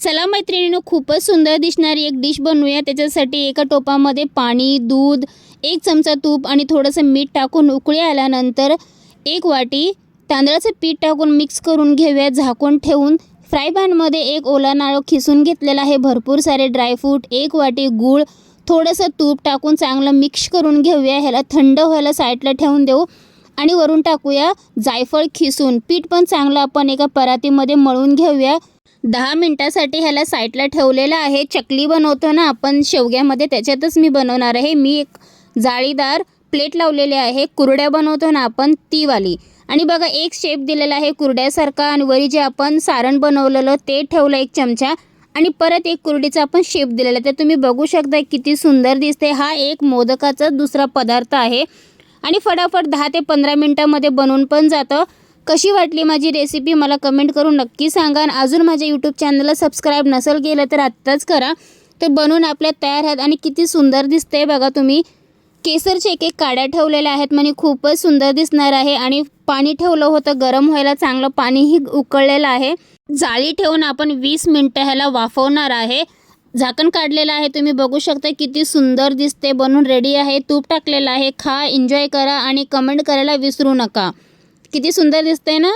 चला मैत्रिणींनो, खूपच सुंदर दिसणारी एक डिश बनवूया। त्याच्यासाठी एका टोपामध्ये पाणी, दूध, 1 चमचा तूप आणि थोडंसं मीठ टाकून उकळी आल्यानंतर 1 वाटी तांदळाचं पीठ टाकून मिक्स करून घेऊया झाकून ठेवून। फ्राय पॅनमध्ये 1 ओला नारळ खिसून घेतलेला आहे, भरपूर सारे ड्रायफ्रूट, 1 वाटी गूळ, थोडंसं तूप टाकून चांगलं मिक्स करून घेऊया। ह्याला थंड व्हायला साईडला ठेवून देऊ आणि वरून टाकूया जायफळ खिसून। पीठ पण चांगलं आपण एका परातीमध्ये मळून घेऊया। 10 मिनिटासाठी ह्याला साईडला ठेवलेलं आहे। चकली बनवतो ना आपण शेवग्यामध्ये, त्याच्यातच मी बनवणार आहे। मी एक जाळीदार प्लेट लावलेली आहे, कुरड्या बनवतो ना आपण ती वाली। आणि बघा एक शेप दिलेला आहे कुरड्यासारखा आणि वरी जे आपण सारण बनवलेलं ते ठेवलं 1 चमचा आणि परत एक कुरडीचा आपण शेप दिलेला आहे। तर तुम्ही बघू शकता किती सुंदर दिसते। हा एक मोदकाचा दुसरा पदार्थ आहे आणि फटाफट 10 ते 15 मिनिटांमध्ये बनून पण जातं। कशी वाटली माझी रेसिपी मला कमेंट करून नक्की सांगा आणि अजून माझ्या यूट्यूब चॅनलला सबस्क्राईब नसेल केलं तर आत्ताच करा। ते बनवून आपल्या तयार आहेत आणि किती सुंदर दिसते बघा तुम्ही। केसरचे एक काड्या ठेवलेल्या आहेत, म्हणजे खूपच सुंदर दिसणार आहे। आणि पाणी ठेवलं होतं गरम व्हायला, चांगलं पाणीही उकळलेलं आहे। जाळी ठेवून आपण 20 मिनिटं ह्याला वाफवणार आहे। झाकण काढलेलं आहे, तुम्ही बघू शकता किती सुंदर दिसते। बनवून रेडी आहे, तूप टाकलेलं आहे। खा, एन्जॉय करा आणि कमेंट करायला विसरू नका। किती सुंदर दिसते ना।